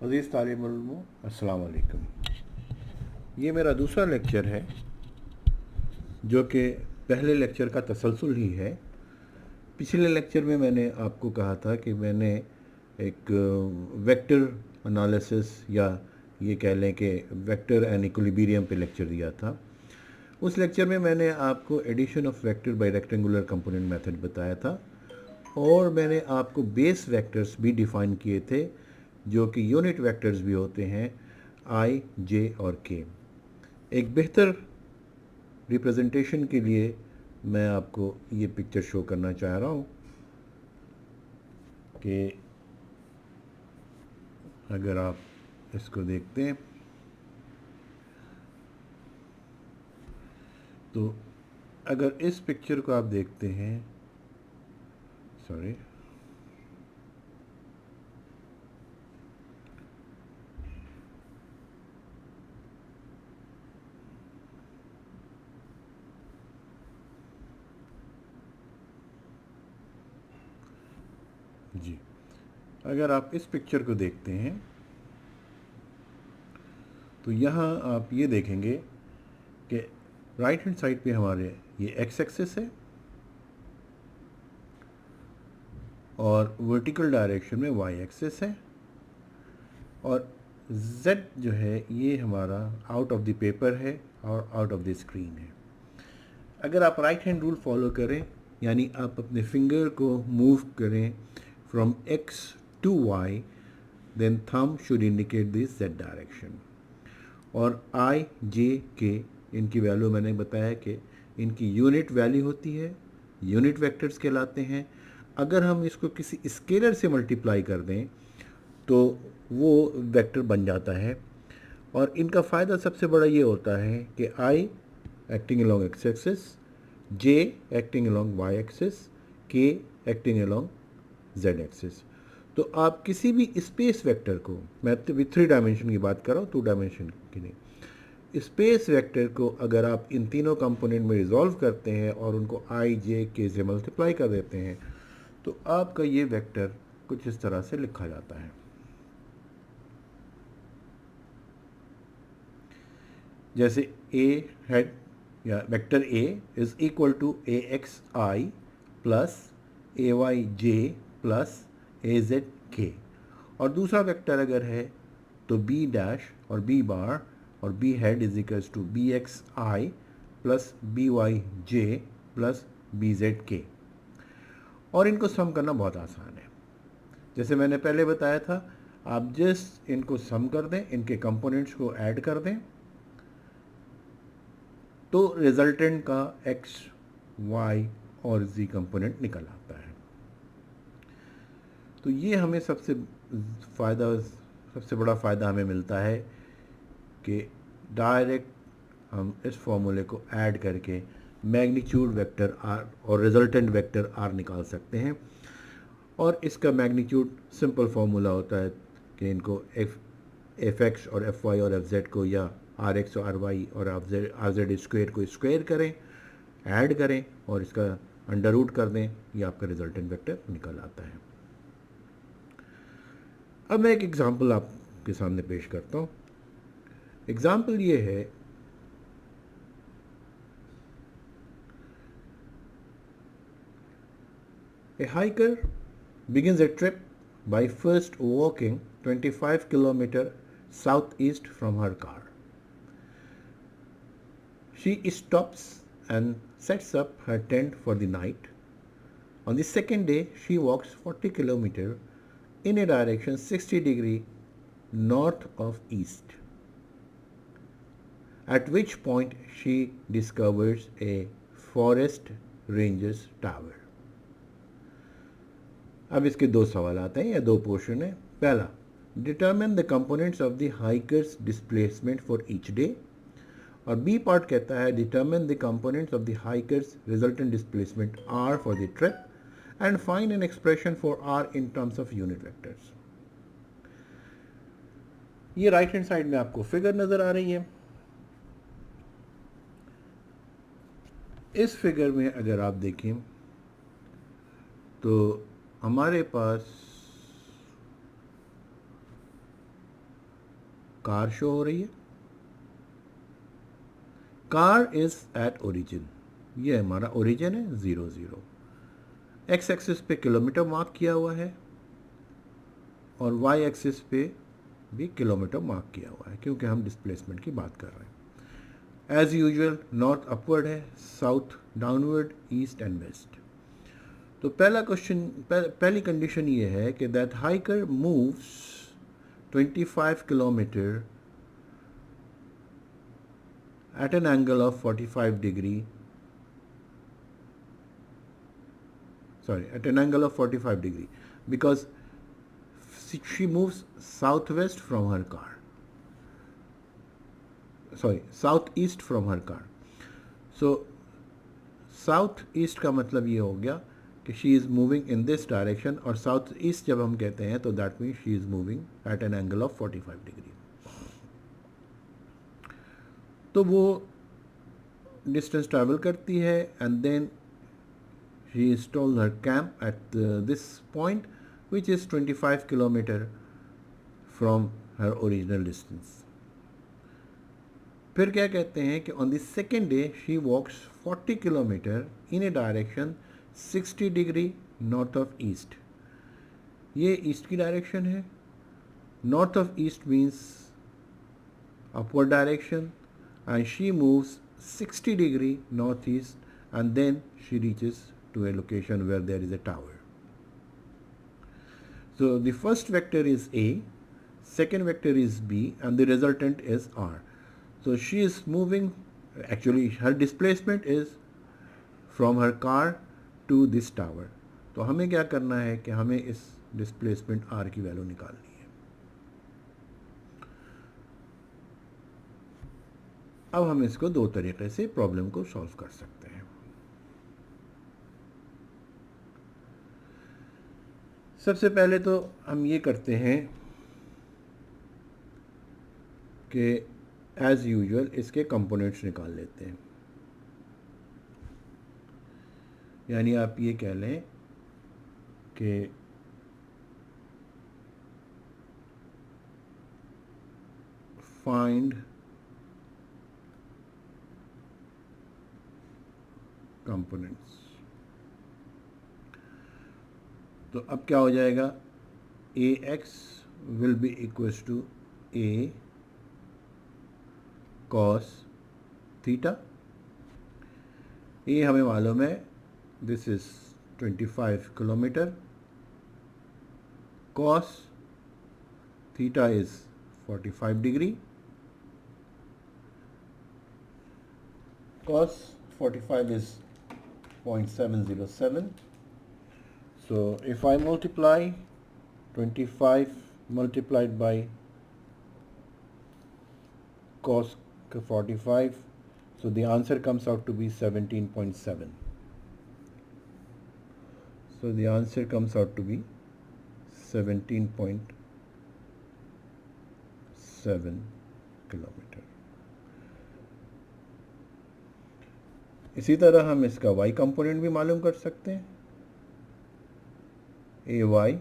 अज़ीज़ तालिब इल्म, अस्सलाम वालेकुम। ये मेरा दूसरा लेक्चर है जो कि पहले लेक्चर का तसलसल ही है। पिछले लेक्चर में मैंने आपको कहा था कि मैंने एक वेक्टर एनालिसिस या ये कह लें कि वेक्टर एंड इक्विलिब्रियम पे लेक्चर दिया था। उस लेक्चर में मैंने आपको addition of vector by rectangular component method बताया था और मैंने आपको बेस वेक्टर्स भी डिफ़ाइन किए थे जो कि यूनिट वेक्टर्स भी होते हैं आई, जे और के। एक बेहतर रिप्रेजेंटेशन के लिए मैं आपको ये पिक्चर शो करना चाह रहा हूँ कि अगर आप इसको देखते हैं तो अगर इस पिक्चर को आप देखते हैं, सॉरी, जी, अगर आप इस पिक्चर को देखते हैं तो यहाँ आप ये देखेंगे कि राइट हैंड साइड पे हमारे ये एक्स एक्सिस है और वर्टिकल डायरेक्शन में वाई एक्सिस है और z जो है ये हमारा आउट ऑफ द पेपर है और आउट ऑफ द स्क्रीन है। अगर आप राइट हैंड रूल फॉलो करें यानी आप अपने फिंगर को मूव करें from x to y, then thumb should indicate this z direction. और i, j, k इनकी वैल्यू मैंने बताया कि इनकी यूनिट वैल्यू होती है, यूनिट वेक्टर्स कहलाते हैं। अगर हम इसको किसी स्केलर से मल्टीप्लाई कर दें तो वो वेक्टर बन जाता है और इनका फ़ायदा सबसे बड़ा ये होता है कि i acting along x axis, j acting along y axis, k acting along z axis. तो आप किसी भी स्पेस वेक्टर को, मैं अभी 3 डायमेंशन की बात कर रहा हूँ, 2 डायमेंशन की नहीं, स्पेस वेक्टर को अगर आप इन तीनों कंपोनेंट में रिजॉल्व करते हैं और उनको i, j, k से मल्टीप्लाई कर देते हैं तो आपका ये वेक्टर कुछ इस तरह से लिखा जाता है। जैसे a हेड या vector a is equal to a x i plus a y j plus a z k, और दूसरा वेक्टर अगर है तो b डैश और b बार और b head is equal to b x i plus B y j plus b z k. और इनको सम करना बहुत आसान है। जैसे मैंने पहले बताया था, आप जस्ट इनको सम कर दें, इनके कंपोनेंट्स को ऐड कर दें तो रिजल्टेंट का x, y और z कंपोनेंट निकल आता है। तो ये हमें सबसे बड़ा फ़ायदा हमें मिलता है कि डायरेक्ट हम इस फॉर्मूले को ऐड करके मैग्नीट्यूड वेक्टर r और रिजल्टेंट वेक्टर r निकाल सकते हैं। और इसका मैग्नीट्यूड सिंपल फार्मूला होता है कि इनको एफ एक्स और एफ वाई और एफ जेड को या आर एक्स और आर वाई और आर जेड स्क्वेयर को स्क्वेयर करें, ऐड करें और इसका अंडर रूट कर दें, ये आपका रिजल्टेंट वेक्टर निकल आता है। अब मैं एक एग्जांपल आपके सामने पेश करता हूँ। एग्जांपल ये है, a hiker begins a trip by first walking 25 km southeast from her car. She stops and sets up her tent for the night. On the second day, she walks 40 km in a direction 60 degree north of east, at which point she discovers a forest ranger's tower. अब इसके दो सवाल आते हैं या दो portion है। पहला, determine the components of the hiker's displacement for each day, और बी पार्ट कहता है determine the components of the hiker's resultant displacement R for the trip and find an expression for R in terms of unit vectors. ये right hand side में आपको figure नजर आ रही है। इस फिगर में अगर आप देखें तो हमारे पास कार शो हो रही है। कार इज एट ओरिजिन, ये हमारा ओरिजिन है 0 0। एक्स एक्सिस पे किलोमीटर मार्क किया हुआ है और वाई एक्सिस पे भी किलोमीटर मार्क किया हुआ है, क्योंकि हम डिस्प्लेसमेंट की बात कर रहे हैं। एज यूजुअल नॉर्थ अपवर्ड है, south downward, east and west. तो पहला क्वेश्चन, पहली कंडीशन ये है कि that hiker moves 25 kilometre at an angle of 45 degree, at an angle of 45 degree, because she moves southwest from her car, southeast from her car. So south east का मतलब ये हो गया कि she is moving in this direction, और south east जब हम कहते हैं तो that means she is moving at an angle of 45 degree. तो वो डिस्टेंस ट्रैवल करती है and then she installed her camp at this point, which is 25 kilometer from her original distance. फिर क्या कहते हैं कि on the second day she walks 40 kilometer in a direction 60 degree north of east. ये east की direction है। North of east means upward direction, and she moves 60 degree northeast, and then she reaches to a location where there is a tower. So the first vector is A, second vector is B, and the resultant is R. So she is moving, actually her displacement is from her car to this tower. तो हमें क्या करना है कि हमें इस displacement R की value निकालनी है। अब हम इसको दो तरीके से प्रॉब्लम को सॉल्व कर सकते हैं। सबसे पहले तो हम ये करते हैं कि एज यूजुअल इसके कंपोनेंट्स निकाल लेते हैं। यानी आप ये कह लें कि फाइंड कंपोनेंट्स। तो अब क्या हो जाएगा, A x will be equals to A cos theta. A हमें मालूम है, this is 25 kilometre, cos theta is 45 degree, cos 45 is 0.707. So if I multiply 25 multiplied by cos 45, so the answer comes out to be 17.7. So the answer comes out to be 17.7 kilometre. इसी तरह हम इसका y component भी मालूम कर सकते हैं। A y,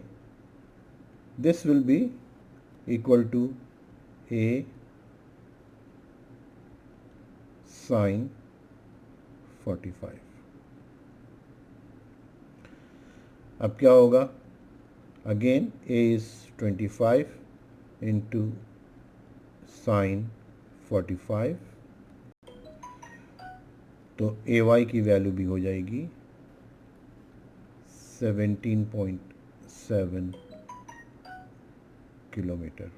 this will be equal to A sine 45। अब क्या होगा, again A is 25 into sine 45, तो ए वाई की वैल्यू भी हो जाएगी 17.7 किलोमीटर।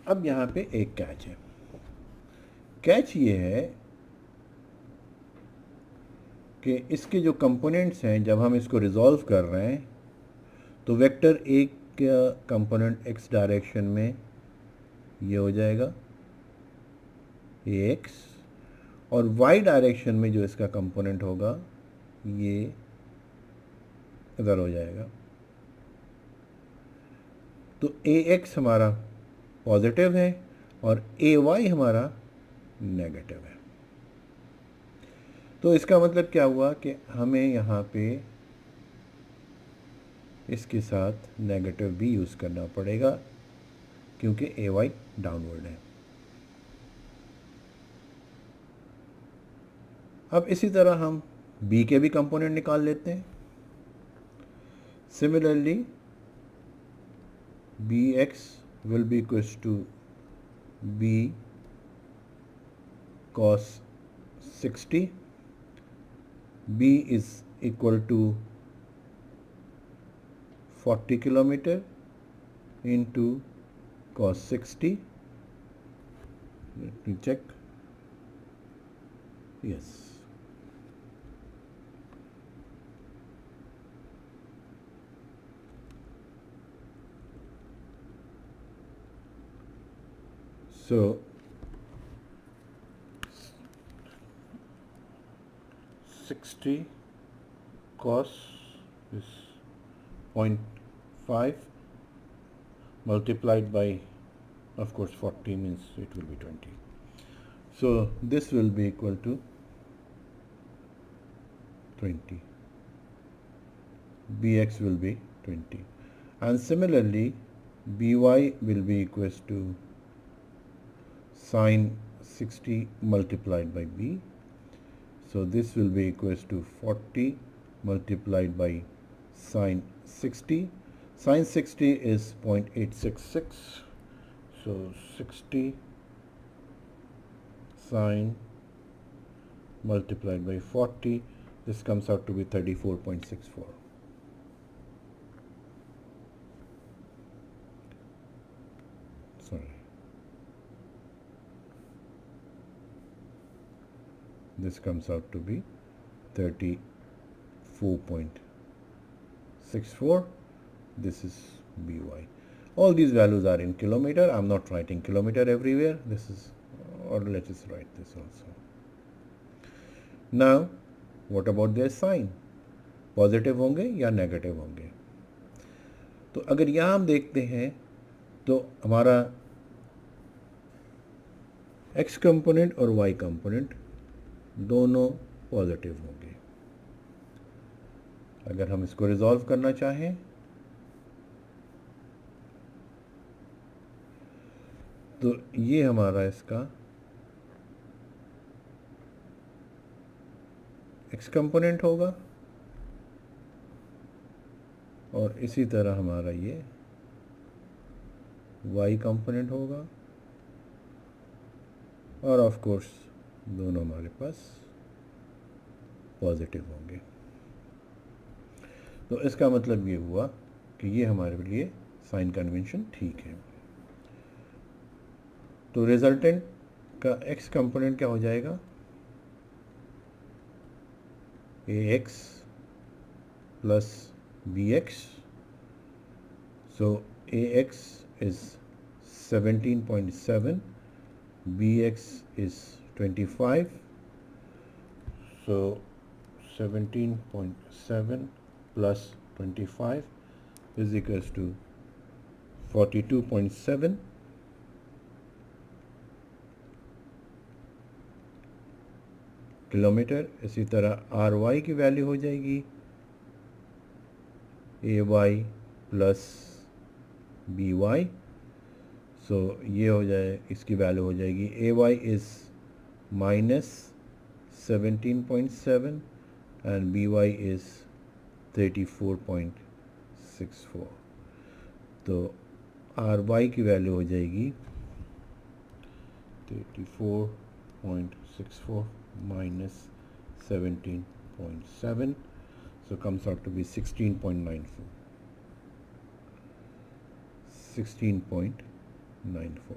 अब यहाँ पे एक कैच है। कैच ये है कि इसके जो कंपोनेंट्स हैं, जब हम इसको रिजॉल्व कर रहे हैं तो वेक्टर एक का कंपोनेंट एक्स डायरेक्शन में ये हो जाएगा एक्स, और वाई डायरेक्शन में जो इसका कंपोनेंट होगा ये इधर हो जाएगा। तो ए एक्स हमारा पॉजिटिव है और ए वाई हमारा नेगेटिव है। तो इसका मतलब क्या हुआ कि हमें यहाँ पे इसके साथ नेगेटिव भी यूज़ करना पड़ेगा क्योंकि ए वाई डाउनवर्ड है। अब इसी तरह हम बी के भी कंपोनेंट निकाल लेते हैं। Similarly B x will be equals to B cos 60, b is equal to 40 kilometer into cos 60. Let me check. Yes. So 60 cos is 0.5 multiplied by, of course, 40 means it will be 20. So this will be equal to 20. Bx will be 20. And similarly, by will be equals to sine 60 multiplied by b. So this will be equals to 40 multiplied by sine 60. Sine 60 is 0.866. So 60 sine multiplied by 40. This comes out to be 34.64. Sorry. This comes out to be 34.64. This is by. All these values are in kilometer. I'm not writing kilometer everywhere. This is, or let us write this also. Now, what about their sign? Positive होंगे या negative होंगे? तो अगर यहाँ हम देखते हैं तो हमारा x कंपोनेंट और y कंपोनेंट दोनों पॉजिटिव होंगे। अगर हम इसको रिजॉल्व करना चाहें तो ये हमारा इसका x कंपोनेंट होगा और इसी तरह हमारा ये y कंपोनेंट होगा और ऑफ कोर्स दोनों हमारे पास पॉजिटिव होंगे। तो इसका मतलब ये हुआ कि ये हमारे लिए साइन कन्वेंशन ठीक है। तो रिजल्टेंट का x कंपोनेंट क्या हो जाएगा? ax plus bx. So ax is 17.7, bx is 25. So 17.7 plus 25 is equals to 42.7. Kilometre. इसी तरह आर वाई की वैल्यू हो जाएगी A y plus B y. So ये हो जाए, इसकी वैल्यू हो जाएगी A y is -17.7 and B y is 34.64। तो आर वाई की वैल्यू हो जाएगी 34.64 minus 17.7, so comes out to be 16.94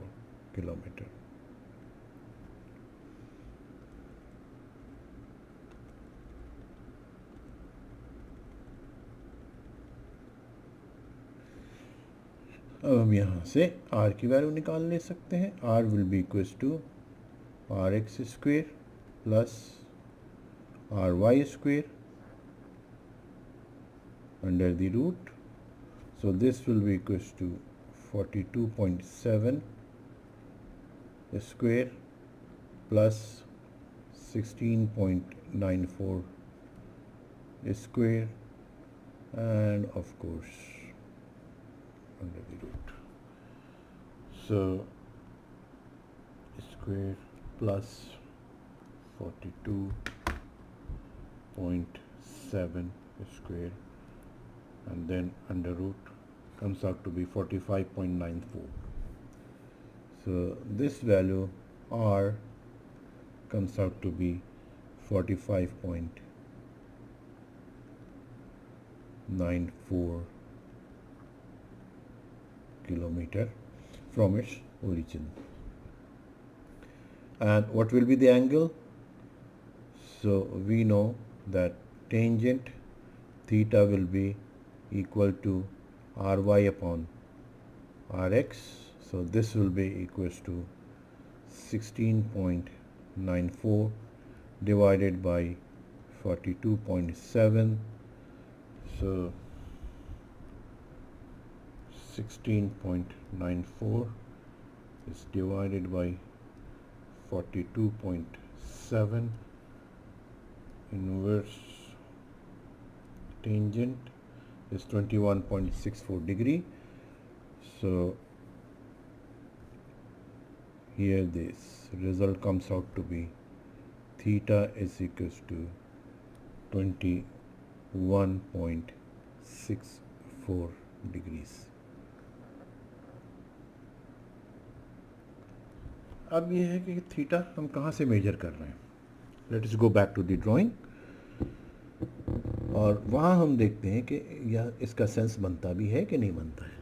kilometer. अब हम यहाँ से r की वैल्यू निकाल ले सकते हैं। r will be equals to R x square plus R y square under the root. So this will be equals to 42.7 square plus 16.94 square, and of course under the root. So square plus 42.7 square, and then under root comes out to be 45.94. So this value R comes out to be 45.94 kilometer from its origin. And what will be the angle? So we know that tangent theta will be equal to Ry upon Rx. So this will be equals to 16.94 divided by 42.7. So 16.94 is divided by 42.7. Inverse tangent is 21.64 degree. So here this result comes out to be theta is equals to 21.64 degrees. अब ये है कि theta हम कहाँ से major कर रहे हैं. Let us go back to the drawing, और वहाँ हम देखते हैं कि यह इसका सेंस बनता भी है कि नहीं बनता है.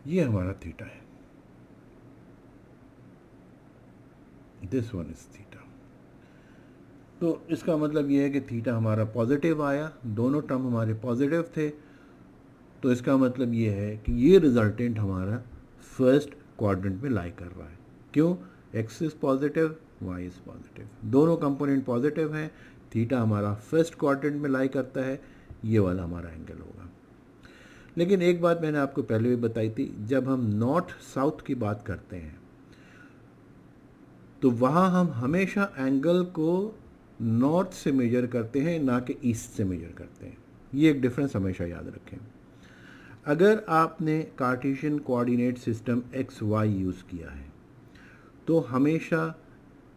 ये हमारा थीटा है. This one is theta. तो इसका मतलब ये है कि थीटा हमारा पॉजिटिव आया, दोनों टर्म हमारे पॉजिटिव थे. तो इसका मतलब ये है कि ये रिजल्टेंट हमारा फर्स्ट क्वाड्रेंट में लाई कर रहा है. क्यों? X is positive, y is positive, दोनों कंपोनेंट पॉजिटिव हैं. थीटा हमारा फर्स्ट क्वाड्रेंट में लाई करता है. ये वाला हमारा एंगल होगा. लेकिन एक बात मैंने आपको पहले भी बताई थी, जब हम नॉर्थ साउथ की बात करते हैं तो वहाँ हम हमेशा एंगल को नॉर्थ से मेजर करते हैं, ना कि ईस्ट से मेजर करते हैं. ये एक डिफरेंस हमेशा याद रखें. अगर आपने Cartesian coordinate system x y use किया है तो हमेशा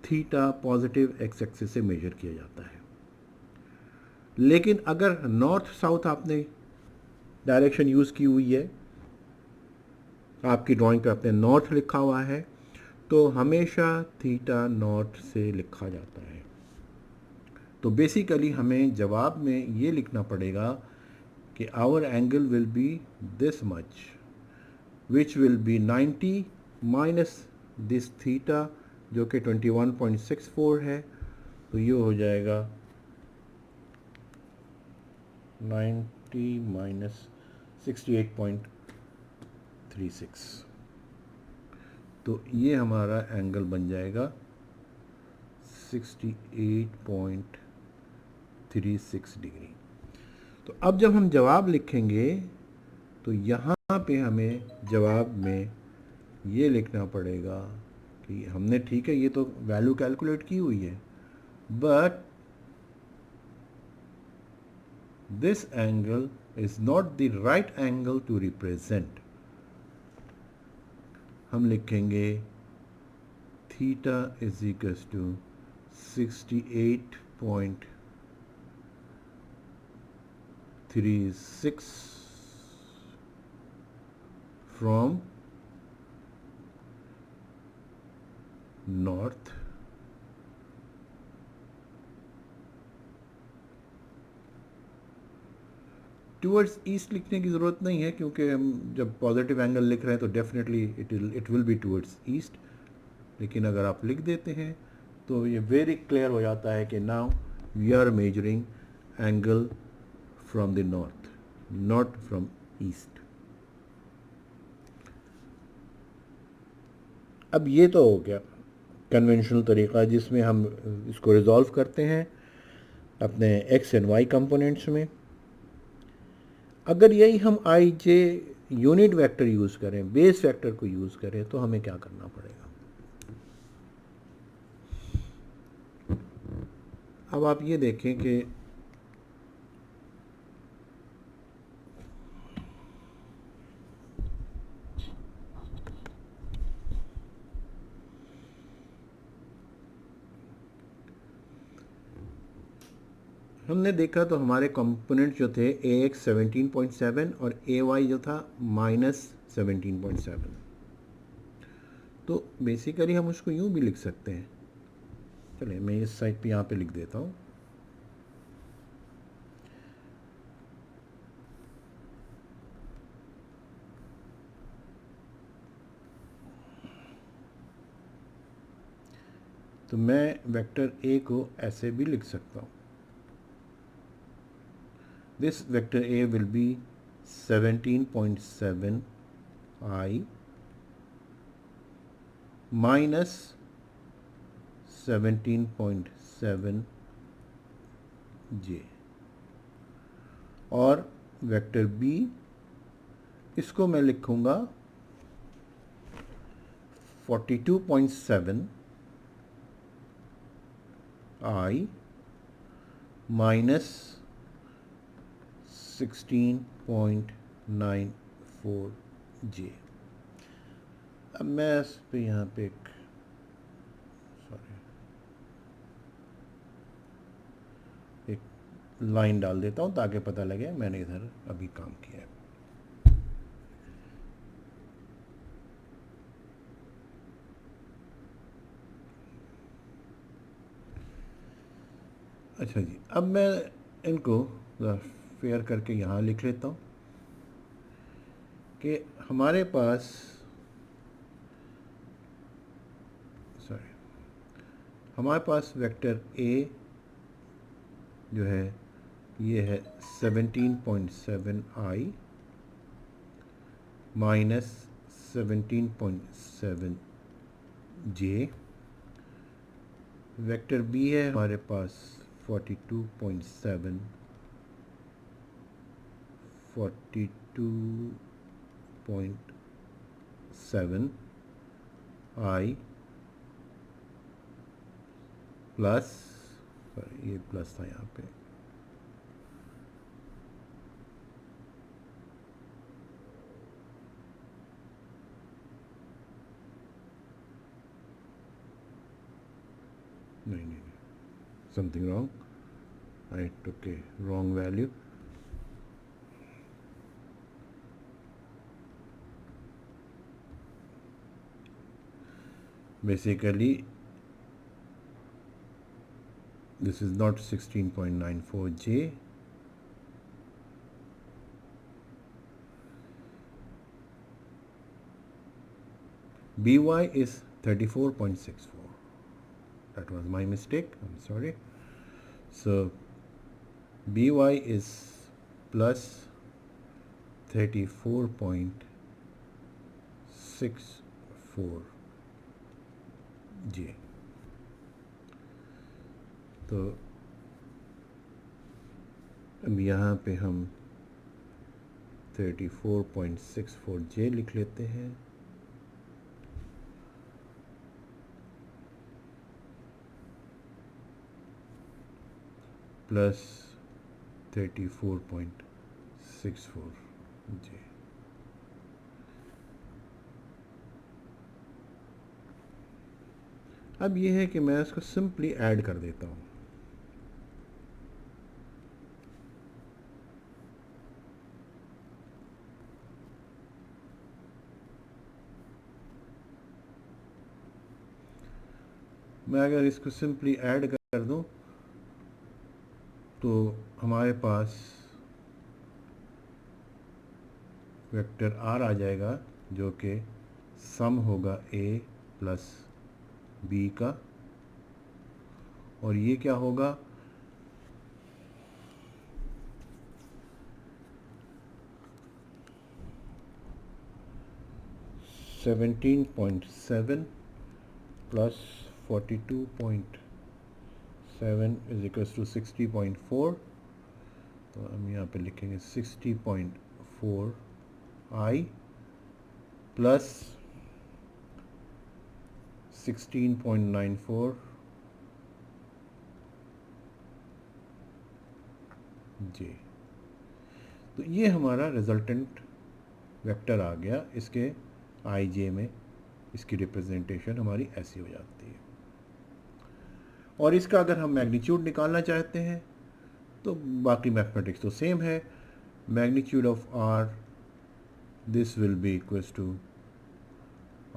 थीटा पॉजिटिव एक्स एक्सिस से मेजर किया जाता है. लेकिन अगर नॉर्थ साउथ आपने डायरेक्शन यूज़ की हुई है, आपकी ड्राइंग पे आपने नॉर्थ लिखा हुआ है, तो हमेशा थीटा नॉर्थ से लिखा जाता है. तो बेसिकली हमें जवाब में ये लिखना पड़ेगा कि hour angle will be this much, which will be 90 minus this theta जो कि 21.64 है. तो ये हो जाएगा 90 माइनस 68.36. तो ये हमारा एंगल बन जाएगा 68.36 डिग्री. तो अब जब हम जवाब लिखेंगे तो यहाँ पे हमें जवाब में ये लिखना पड़ेगा कि हमने, ठीक है, ये तो वैल्यू कैलकुलेट की हुई है, but this angle is not the right angle to represent. हम लिखेंगे theta is equals to 68.36 from north towards east. लिखने की ज़रूरत नहीं है क्योंकि हम जब पॉजिटिव एंगल लिख रहे हैं तो definitely it will be towards east. लेकिन अगर आप लिख देते हैं तो ये वेरी क्लियर हो जाता है कि now we are measuring angle from the north, not from east. अब ये तो हो गया कन्वेंशनल तरीका जिसमें हम इसको रिजॉल्व करते हैं. अपने एक्स एंड वाई कंपोनेंट्स में। अगर यही हम आई जे यूनिट वेक्टर यूज़ करें, बेस वेक्टर को यूज़ करें, तो हमें क्या करना पड़ेगा? अब आप ये देखें कि हमने देखा तो हमारे कंपोनेंट जो थे ए एक्स 17.7 और ए वाई जो था -17.7। तो बेसिकली हम उसको यूँ भी लिख सकते हैं। चलिए मैं इस साइड पे यहाँ पे लिख देता हूँ। तो मैं वेक्टर ए को ऐसे भी लिख सकता हूँ। This vector A will be 17.7 I minus 17.7 J, और वेक्टर B इसको मैं लिखूंगा 42.7 I माइनस 16.94 J। अब मैं इस पे यहाँ पे एक लाइन डाल देता हूँ ताकि पता लगे मैंने इधर अभी काम किया है। अच्छा जी, अब मैं इनको फेयर करके यहाँ लिख लेता हूँ कि हमारे पास वेक्टर ए जो है ये है 17.7 I minus 17.7 J। Vector B है हमारे पास 42.7 I प्लस, ये प्लस था यहाँ पे, नहीं, something wrong, I took a wrong value. Basically this is not 16.94 J, BY is 34.64. That was my mistake, I'm sorry. So BY is plus 34.64 J। तो अब यहाँ पे हम 34.64 J लिख लेते हैं, प्लस 34.64 J। अब ये है कि मैं इसको सिंपली ऐड कर देता हूँ। मैं अगर इसको सिंपली ऐड कर दूं तो हमारे पास वेक्टर आर आ जाएगा जो कि सम होगा ए प्लस बी का, और ये क्या होगा, (17.7 + 42.64 7 इज इक्वल्स टू 60.4, तो हम यहाँ पे लिखेंगे 60.4 I प्लस 16.94 J। तो ये हमारा रिजल्टेंट वेक्टर आ गया, इसके आई जे में इसकी रिप्रेजेंटेशन हमारी ऐसी हो जाती है। और इसका अगर हम मैग्नीट्यूड निकालना चाहते हैं तो बाकी मैथमेटिक्स तो सेम है। Magnitude of R, this will be equals to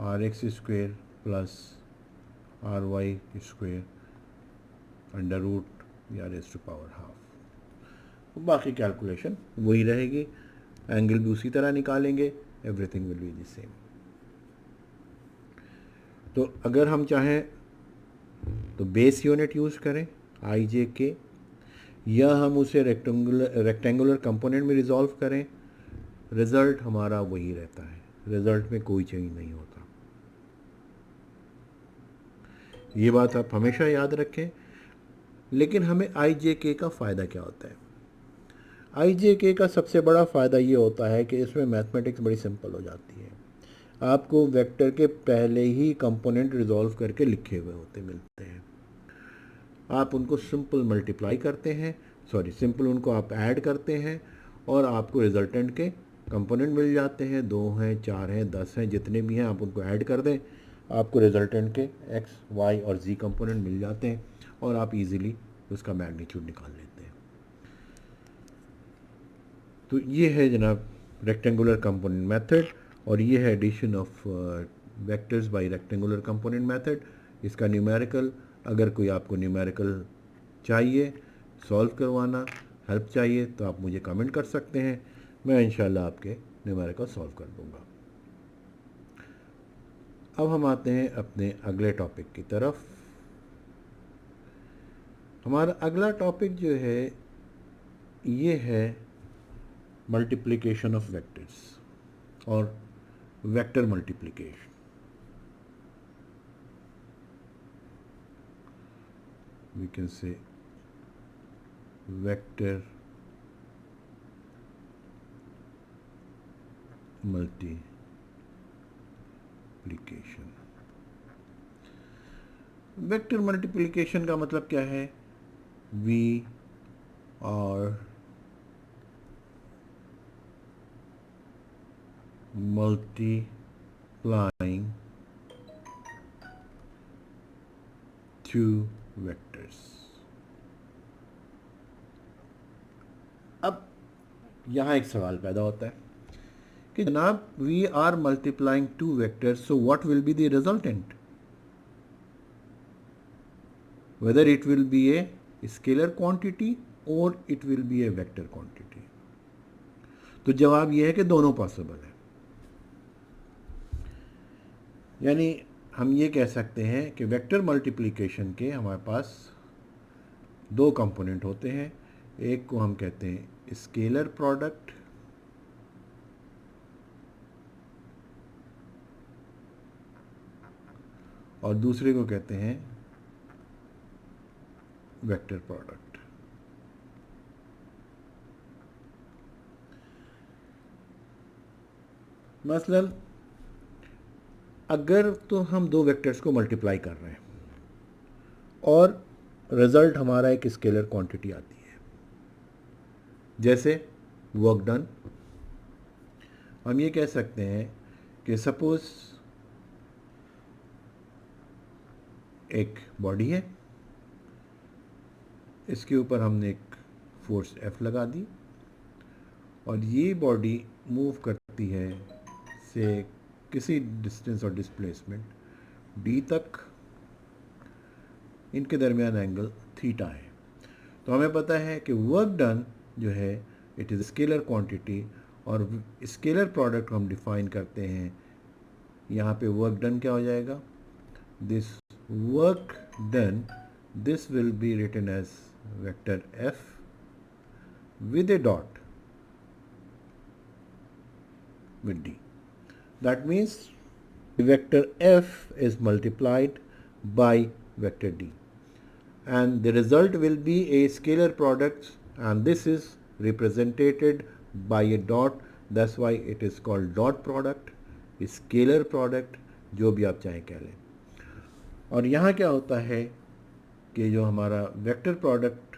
R x square plus R y square under root या रेज़ टू पावर हाफ। बाकी कैलकुलेशन वही रहेगी, एंगल भी उसी तरह निकालेंगे, everything will be the same. तो अगर हम चाहें तो बेस यूनिट यूज़ करें आई जे के, या हम उसे रेक्टेंगुलर कंपोनेंट में रिजॉल्व करें, रिज़ल्ट हमारा वही रहता है, रिज़ल्ट में कोई चेंज नहीं होता। ये बात आप हमेशा याद रखें। लेकिन हमें आई जे के का फ़ायदा क्या होता है? आई जे के का सबसे बड़ा फ़ायदा ये होता है कि इसमें मैथमेटिक्स बड़ी सिंपल हो जाती है। आपको वेक्टर के पहले ही कंपोनेंट रिजॉल्व करके लिखे हुए होते मिलते हैं, आप उनको सिंपल मल्टीप्लाई करते हैं, सिंपल उनको आप ऐड करते हैं और आपको रिजल्टेंट के कंपोनेंट मिल जाते हैं। 2 हैं, 4 हैं, 10 हैं, जितने भी हैं आप उनको ऐड कर दें, आपको रिजल्टेंट के एक्स, वाई और जी कंपोनेंट मिल जाते हैं और आप इजीली उसका मैग्नीट्यूड निकाल लेते हैं। तो ये है जनाब रेक्टेंगुलर कंपोनेंट मेथड, और ये है addition of vectors by rectangular component method. इसका न्यूमेरिकल, अगर कोई आपको न्यूमेरिकल चाहिए, सॉल्व करवाना, हेल्प चाहिए, तो आप मुझे कमेंट कर सकते हैं, मैं इंशाल्लाह आपके न्यूमेरिकल सॉल्व कर दूंगा। अब हम आते हैं अपने अगले टॉपिक की तरफ। हमारा अगला टॉपिक जो है ये है मल्टीप्लिकेशन ऑफ वेक्टर्स और vector multiplication. we can say vector multiplication। Vector multiplication का मतलब क्या है? We are multiplying two vectors। अब यहाँ एक सवाल पैदा होता है कि जनाब we are multiplying two vectors, so what will be the resultant? whether it will be a scalar quantity or it will be a vector quantity। तो जवाब यह है कि दोनों पॉसिबल है। यानी हम ये कह सकते हैं कि वेक्टर मल्टीप्लिकेशन के हमारे पास 2 कंपोनेंट होते हैं। एक को हम कहते हैं स्केलर प्रोडक्ट और दूसरे को कहते हैं वेक्टर प्रोडक्ट। मसलन अगर तो हम 2 वेक्टर्स को मल्टीप्लाई कर रहे हैं और रिजल्ट हमारा एक स्केलर क्वांटिटी आती है, जैसे वर्क डन, हम ये कह सकते हैं कि सपोज एक बॉडी है, इसके ऊपर हमने एक फोर्स F लगा दी और ये बॉडी मूव करती है से किसी डिस्टेंस और डिस्प्लेसमेंट d तक, इनके दरमियान एंगल थीटा है। तो हमें पता है कि वर्क डन जो है इट इज़ स्केलर क्वांटिटी, और स्केलर प्रोडक्ट हम डिफाइन करते हैं, यहाँ पे वर्क डन क्या हो जाएगा? This work done, this will be written as vector F with a dot with D। That means vector F is multiplied by vector D। and the result will be a scalar product, and this is represented by a dot. That's why it is called dot product, scalar product, जो भी आप चाहें कह लें. और यहाँ क्या होता है कि जो हमारा वेक्टर प्रोडक्ट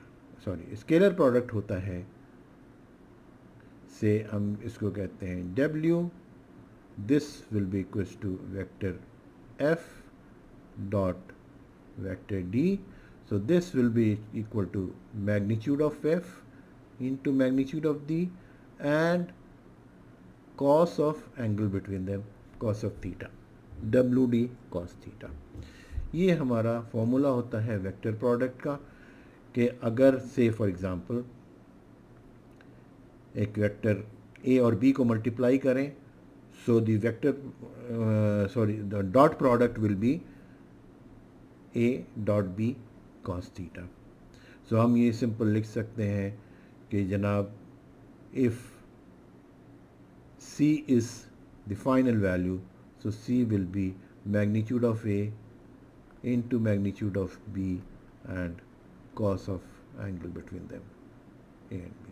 स्केलर प्रोडक्ट होता है, से हम इसको कहते हैं W. This will be equals to vector F dot vector D. So this will be equal to magnitude of F into magnitude of D and cos of angle between them, cos of theta, WD cos theta. ये हमारा formula होता है vector product का, कि अगर say for example एक vector A और B को मल्टीप्लाई करें, so the vector the dot product will be A dot B cos theta. So हम ये सिंपल लिख सकते हैं कि जनाब if C is the final value, so C will be magnitude of A into magnitude of B and cos of angle between them, A and B.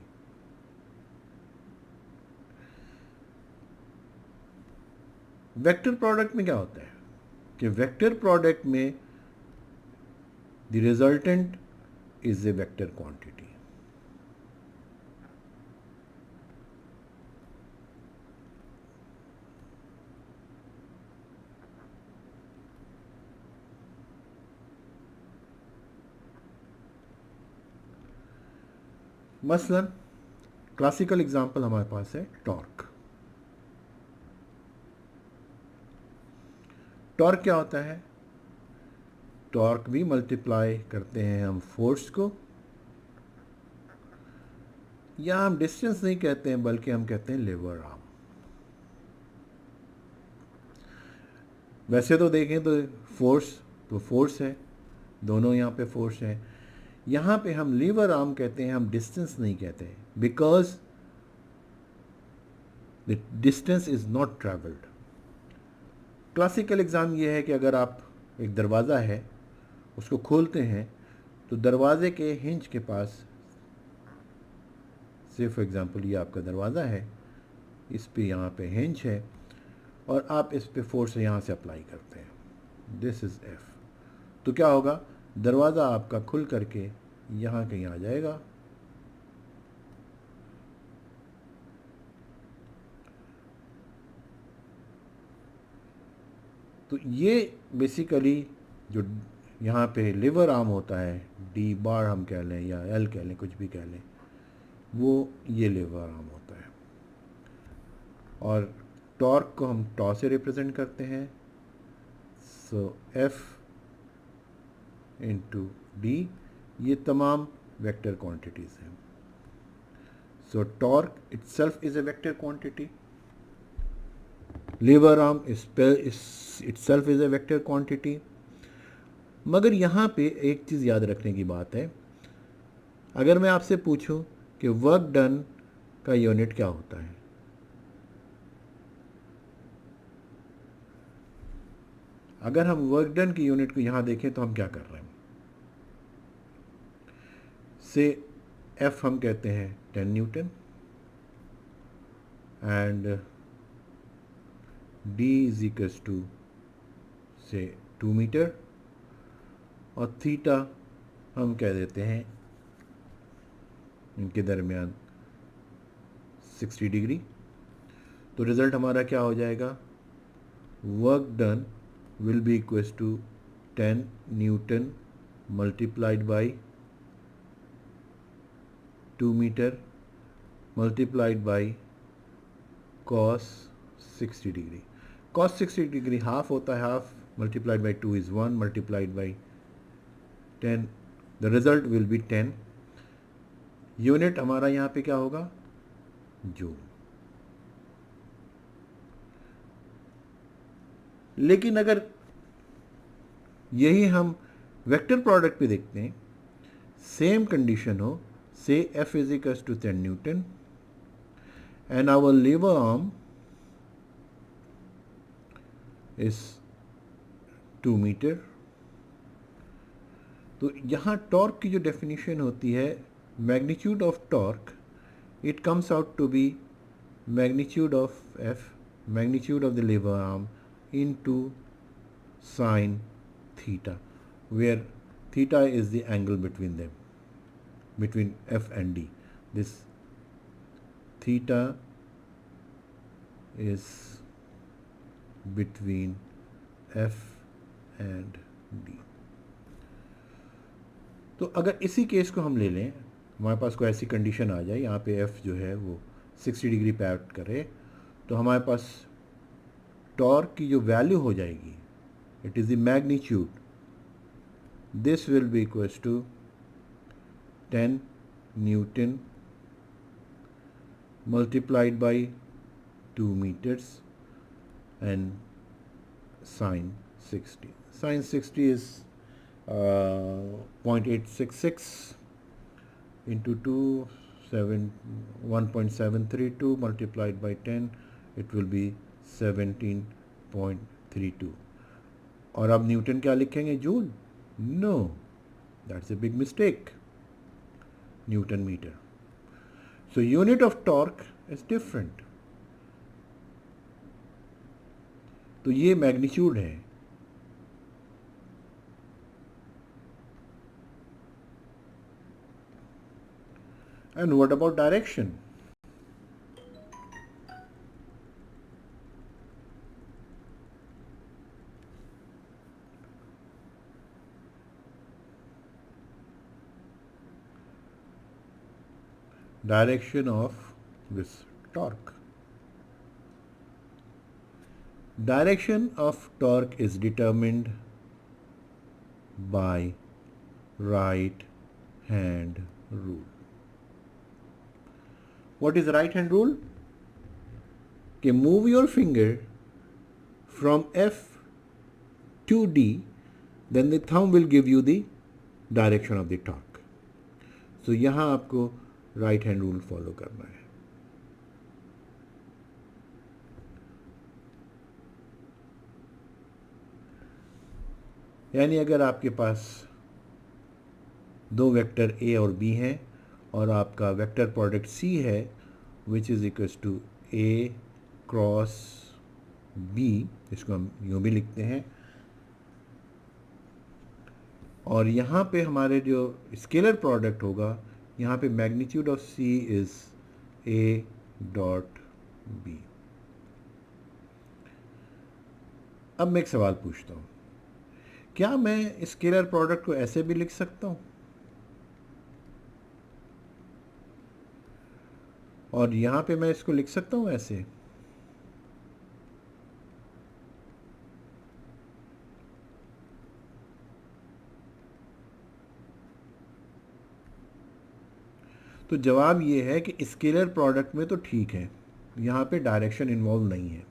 Vector product में क्या होता है कि वेक्टर प्रोडक्ट में the resultant is a vector quantity. मसलन classical example हमारे पास है torque. Torque क्या होता है? टॉर्क भी मल्टीप्लाई करते हैं हम फोर्स को, या हम डिस्टेंस नहीं कहते हैं बल्कि हम कहते हैं लेवर आर्म. वैसे तो देखें तो फोर्स है, दोनों यहाँ पे फोर्स है. यहाँ पे हम लीवर आर्म कहते हैं, हम डिस्टेंस नहीं कहते, because the distance is not travelled. Classical exam ये है कि अगर आप एक दरवाज़ा है उसको खोलते हैं तो दरवाजे के हिंज के पास, से फॉर एग्जांपल ये आपका दरवाज़ा है, इस पे यहाँ पे हिंज है और आप इस पे फोर्स यहाँ से अप्लाई करते हैं, दिस इज़ F. तो क्या होगा, दरवाज़ा आपका खुल करके यहाँ कहीं आ जाएगा. तो ये बेसिकली जो यहाँ पे लिवर आर्म होता है, डी बार हम कह लें या एल कह लें, कुछ भी कह लें, वो ये लिवर आर्म होता है. और टॉर्क को हम टॉ से रिप्रेजेंट करते हैं, सो एफ इंटू डी. ये तमाम वेक्टर क्वांटिटीज़ हैं. So torque itself is a vector quantity, lever arm itself is a vector quantity. मगर यहाँ पे एक चीज़ याद रखने की बात है, अगर मैं आपसे पूछूं कि वर्क डन का यूनिट क्या होता है, अगर हम वर्क डन की यूनिट को यहाँ देखें तो हम क्या कर रहे हैं, से एफ हम कहते हैं 10 newton and D is equals to से 2 मीटर और थीटा हम कह देते हैं इनके दरमियान 60 डिग्री. तो रिज़ल्ट हमारा क्या हो जाएगा, work done will be equals to 10 newton multiplied by 2 metre multiplied by cos 60 degree. cos 60 degree half होता है, half multiplied by 2 is 1 multiplied by 10. The result will be 10. Unit हमारा यहाँ पे क्या होगा, जूल. लेकिन अगर यही हम वेक्टर प्रोडक्ट पे देखते हैं, सेम कंडीशन हो, से F is equals to 10 newton and our lever arm is 2 meter. तो यहाँ टॉर्क की जो डेफिनेशन होती है, magnitude of torque, it comes out to be magnitude of F, magnitude of the lever arm into sine theta, where theta is the angle between them, between F and D. This theta is between F and D. तो अगर इसी case को हम ले लें, हमारे पास कोई ऐसी कंडीशन आ जाए यहाँ पे F जो है वो 60 डिग्री पे एक्ट करे, तो हमारे पास टॉर्क की जो वैल्यू हो जाएगी, it is the magnitude, this will be equals to 10 newton multiplied by 2 metres and sine 60. Sin 60 is 0.866 into 2, 1.732 multiplied by 10, it will be 17.32. और अब न्यूटन क्या लिखेंगे, joule? No, that's a big mistake. Newton metre. So unit of torque is different. तो ये magnitude है. And what about direction? Direction of this torque. Direction of torque is determined by right hand rule. What is right hand rule? Okay, move your finger from F to D, then the thumb will give you the direction of the torque. So यहाँ आपको right hand rule follow करना है. यानी अगर आपके पास दो vector A और B हैं और आपका वेक्टर प्रोडक्ट C है, which is equals to A cross B, इसको हम यूँ भी लिखते हैं, और यहाँ पे हमारे जो स्केलर प्रोडक्ट होगा, यहाँ पे magnitude of C is A dot B. अब मैं एक सवाल पूछता हूँ, क्या मैं स्केलर प्रोडक्ट को ऐसे भी लिख सकता हूँ? और यहाँ पे मैं इसको लिख सकता हूँ ऐसे. तो जवाब ये है कि स्केलर प्रोडक्ट में तो ठीक है, यहाँ पे डायरेक्शन इन्वॉल्व नहीं है.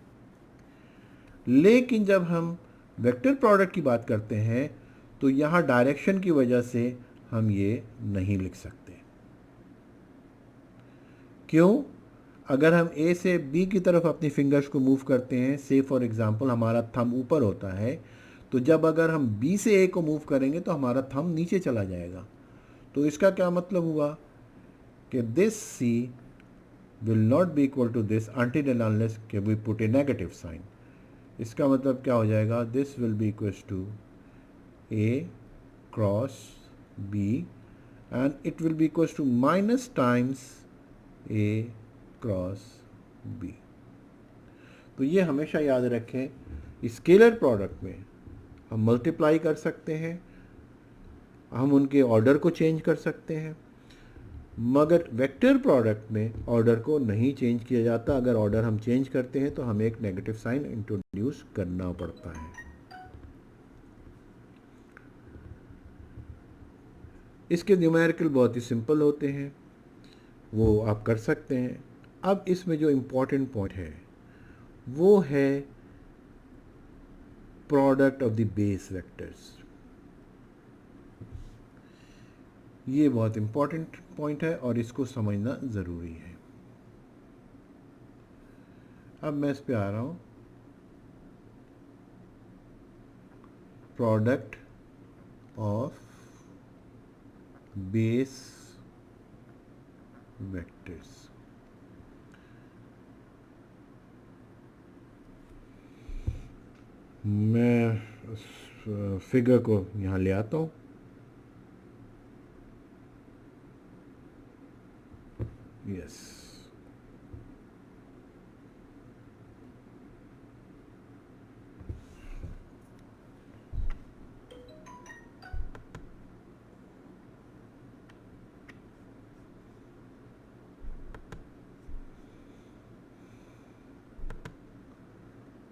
लेकिन जब हम वेक्टर प्रोडक्ट की बात करते हैं तो यहाँ डायरेक्शन की वजह से हम ये नहीं लिख सकते. क्यों? अगर हम A से B की तरफ अपनी फिंगर्स को मूव करते हैं, से फॉर एग्जांपल हमारा थंब ऊपर होता है, तो जब अगर हम B से A को मूव करेंगे तो हमारा थंब नीचे चला जाएगा. तो इसका क्या मतलब हुआ कि this C will not be equal to this until and unless कि we put a negative sign. इसका मतलब क्या हो जाएगा, this will be equals to A cross B and it will be equals to minus times A cross B. तो ये हमेशा याद रखें, स्केलर प्रोडक्ट में हम मल्टीप्लाई कर सकते हैं, हम उनके ऑर्डर को चेंज कर सकते हैं, मगर वेक्टर प्रोडक्ट में ऑर्डर को नहीं चेंज किया जाता. अगर ऑर्डर हम चेंज करते हैं तो हमें एक नेगेटिव साइन इंट्रोड्यूस करना पड़ता है. इसके न्यूमेरिकल बहुत ही सिंपल होते हैं, वो आप कर सकते हैं. अब इसमें जो इम्पोर्टेंट पॉइंट है वो है product of the base vectors. ये बहुत इम्पोर्टेंट पॉइंट है और इसको समझना ज़रूरी है. अब मैं इस पे आ रहा हूँ. Product of base vectors. मैं उस फिगर को यहाँ ले आता हूँ। यस,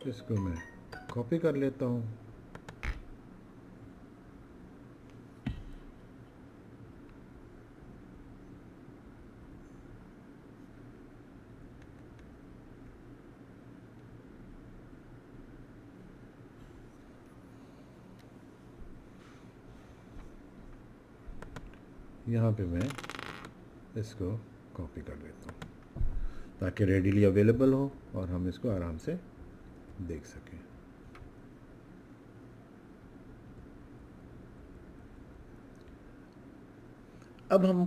इसको मैं कॉपी कर लेता हूँ। यहाँ पे मैं इसको कॉपी कर लेता हूँ ताकि रेडीली अवेलेबल हो और हम इसको आराम से देख सकें। अब हम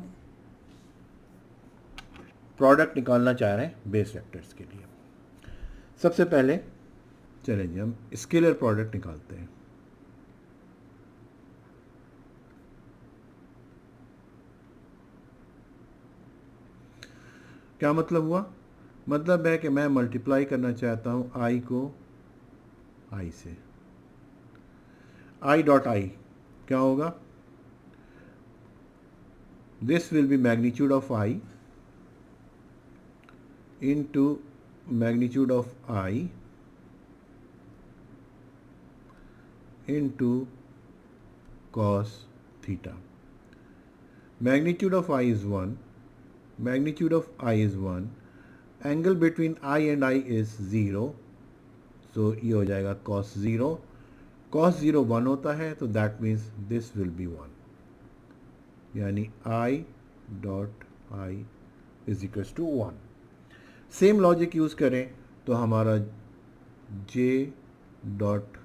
प्रोडक्ट निकालना चाह रहे हैं बेस वेक्टर्स के लिए। सबसे पहले चलें जी हम स्केलर प्रोडक्ट निकालते हैं। क्या मतलब हुआ? मतलब है कि मैं मल्टीप्लाई करना चाहता हूँ आई को आई से। आई डॉट आई क्या होगा? This will B magnitude of I into magnitude of I into cos theta. Magnitude of I is 1, magnitude of I is 1, angle between I and I is 0, so ये हो जाएगा cos 0, cos 0 1 होता है तो that means this will be 1, यानी I dot I is equals to 1। Same logic use करें तो हमारा j डॉट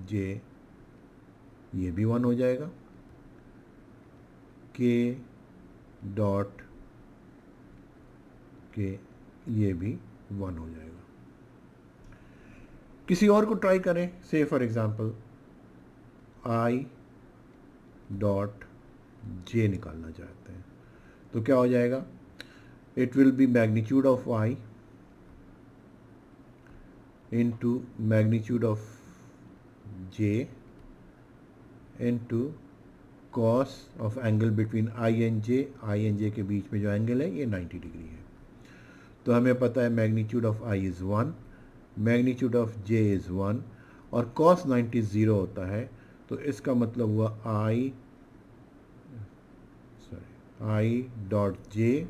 जे ये भी 1 हो जाएगा, k डॉट के ये भी 1 हो जाएगा। किसी और को ट्राई करें, से for example i dot J निकालना चाहते हैं तो क्या हो जाएगा? It will B magnitude of i into magnitude of j into cos of angle between I and j के बीच में जो एंगल है ये 90 डिग्री है। तो हमें पता है magnitude of i is 1, magnitude of j is 1 और cos 90 0 होता है, तो इसका मतलब हुआ i डॉट j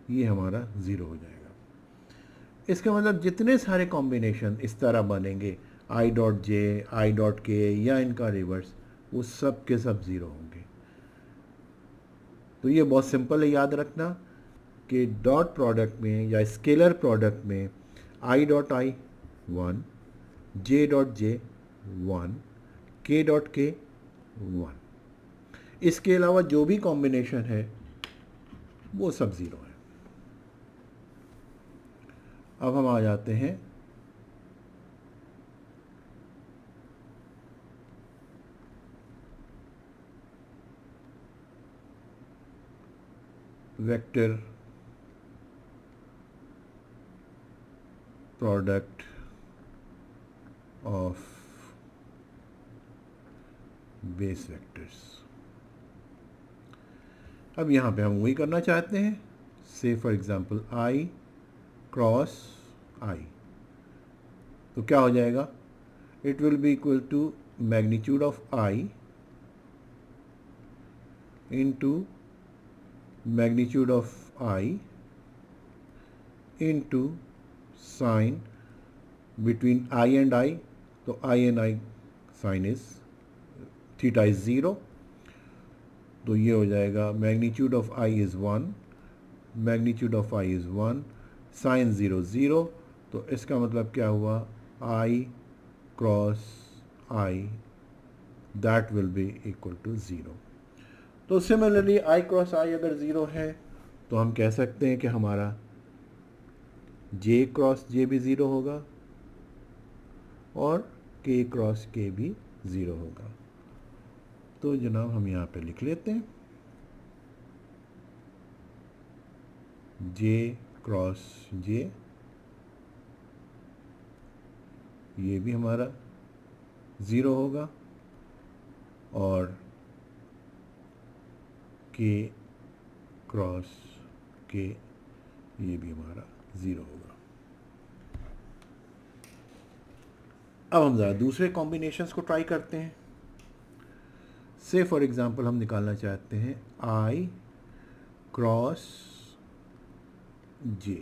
ये हमारा 0 हो जाएगा। इसका मतलब जितने सारे कॉम्बिनेशन इस तरह बनेंगे I dot J, I dot के या इनका रिवर्स, वो सब के सब 0 होंगे। तो ये बहुत सिंपल है याद रखना कि डॉट प्रोडक्ट में या स्केलर प्रोडक्ट में I dot I 1, J dot J 1, के डॉट के 1, इसके अलावा जो भी कॉम्बिनेशन है वो सब 0 है। अब हम आ जाते हैं vector product of base vectors. अब यहाँ पे हम वही करना चाहते हैं, say for example i cross i, तो क्या हो जाएगा? It will be equal to magnitude of i into magnitude of i into sine between i and i, तो i and i sine is theta is 0, तो ये हो जाएगा magnitude of i is 1, magnitude of i is 1, sine 0 0, तो इसका मतलब क्या हुआ, i cross i that will be equal to 0। तो सिमिलरली आई क्रॉस आई अगर 0 है तो हम कह सकते हैं कि हमारा जे क्रॉस जे भी 0 होगा और के क्रॉस के भी 0 होगा। तो जनाब हम यहाँ पे लिख लेते हैं जे क्रॉस जे, ये भी हमारा 0 होगा और के क्रॉस के ये भी हमारा 0 होगा। अब हम ज़रा दूसरे कॉम्बिनेशंस को ट्राई करते हैं। से फॉर एग्जांपल हम निकालना चाहते हैं आई क्रॉस जे,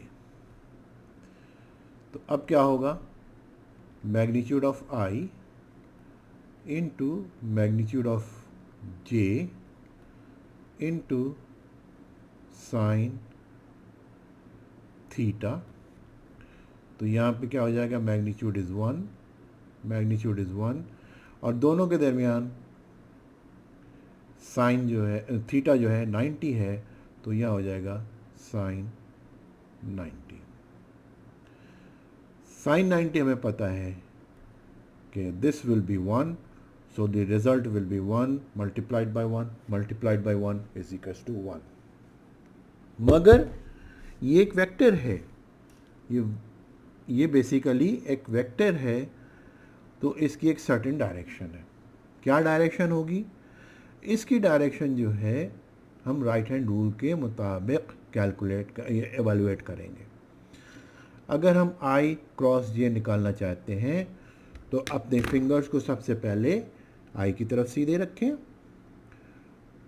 तो अब क्या होगा, magnitude of i into magnitude of J into sine theta. तो यहाँ पे क्या हो जाएगा, मैग्नीट्यूड इज़ 1, मैग्नीट्यूड इज़ 1 और दोनों के दरमियान साइन जो है थीटा जो है 90 है, तो यह हो जाएगा साइन 90। साइन 90 हमें पता है कि this will be 1, so the result will be 1 multiplied by 1 multiplied by 1 is equals to 1। मगर ये एक वेक्टर है, ये बेसिकली एक वेक्टर है, तो इसकी एक सर्टेन डायरेक्शन है। क्या डायरेक्शन होगी, इसकी डायरेक्शन जो है हम राइट हैंड रूल के मुताबिक कैलकुलेट एवेलुएट करेंगे। अगर हम आई क्रॉस जे निकालना चाहते हैं तो अपने फिंगर्स को सबसे पहले आई की तरफ सीधे रखें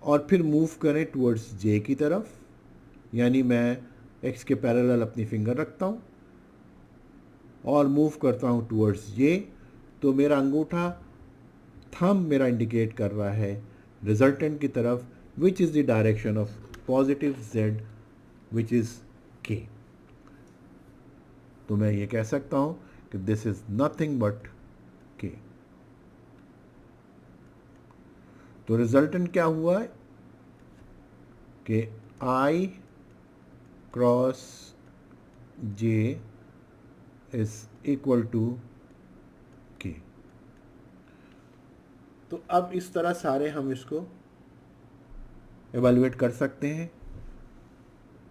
और फिर मूव करें टुवर्ड्स जे की तरफ, यानी मैं एक्स के पैरेलल अपनी फिंगर रखता हूँ और मूव करता हूँ टुवर्ड्स जे, तो मेरा अंगूठा थंब मेरा इंडिकेट कर रहा है रिजल्टेंट की तरफ, which is the direction of positive Z which is के। तो मैं ये कह सकता हूँ कि दिस इज़ नथिंग बट के। तो रिजल्टेंट क्या हुआ कि i cross j is equal to k. तो अब इस तरह सारे हम इसको एवेलुएट कर सकते हैं।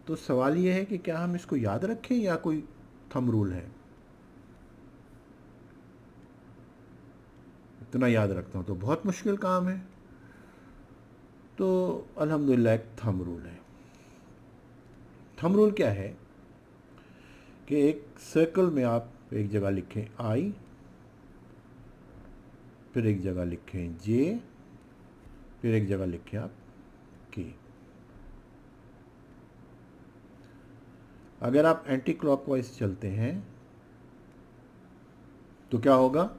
तो सवाल ये है कि क्या हम इसको याद रखें या कोई थंब रूल है। इतना याद रखता हूँ तो बहुत मुश्किल काम है, तो अल्हम्दुलिल्लाह एक थंब रूल है। थंब रूल क्या है कि एक सर्कल में आप एक जगह लिखें आई, फिर एक जगह लिखें जे, फिर एक जगह लिखें आप के। अगर आप एंटी क्लॉकवाइज चलते हैं तो क्या होगा,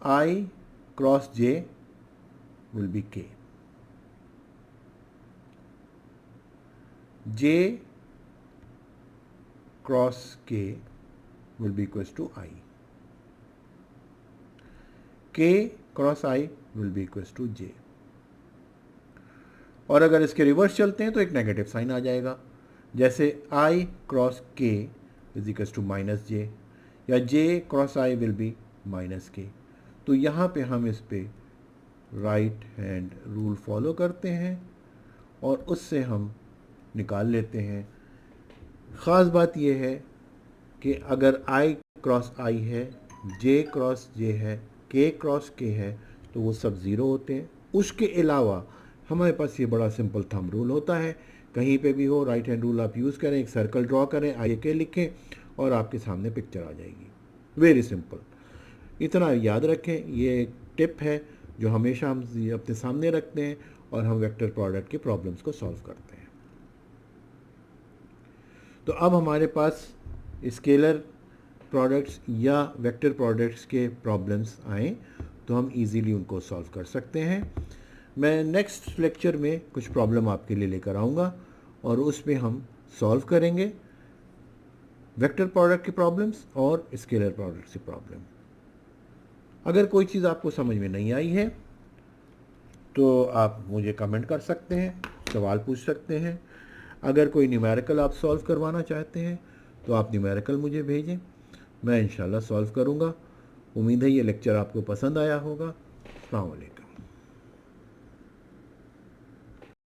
i cross j will be k, j cross k will be equals to i, k cross i will be equals to j. और अगर इसके रिवर्स चलते हैं तो एक नेगेटिव साइन आ जाएगा, जैसे i cross k is equals to minus j, या j cross i will be minus k. तो यहाँ पे हम इस पे राइट हैंड रूल फॉलो करते हैं और उससे हम निकाल लेते हैं। ख़ास बात यह है कि अगर आई क्रॉस आई है, जे क्रॉस जे है, के क्रॉस के है, तो वो सब ज़ीरो होते हैं। उसके अलावा हमारे पास ये बड़ा सिंपल थंब रूल होता है, कहीं पे भी हो राइट हैंड रूल आप यूज़ करें, एक सर्कल ड्रॉ करें, आई के लिखें और आपके सामने पिक्चर आ जाएगी। वेरी सिंपल, इतना याद रखें। ये एक टिप है जो हमेशा हम अपने सामने रखते हैं और हम वेक्टर प्रोडक्ट के प्रॉब्लम्स को सॉल्व करते हैं। तो अब हमारे पास स्केलर प्रोडक्ट्स या वेक्टर प्रोडक्ट्स के प्रॉब्लम्स आएँ तो हम इजीली उनको सॉल्व कर सकते हैं। मैं नेक्स्ट लेक्चर में कुछ प्रॉब्लम आपके लिए लेकर आऊँगा और उसमें हम सॉल्व करेंगे वेक्टर प्रोडक्ट की प्रॉब्लम्स और स्केलर प्रोडक्ट की प्रॉब्लम। अगर कोई चीज़ आपको समझ में नहीं आई है तो आप मुझे कमेंट कर सकते हैं, सवाल पूछ सकते हैं। अगर कोई न्यूमेरिकल आप सॉल्व करवाना चाहते हैं तो आप न्यूमेरिकल मुझे भेजें, मैं इंशाल्लाह सॉल्व करूँगा। उम्मीद है ये लेक्चर आपको पसंद आया होगा। अस्सलाम वालेकुम।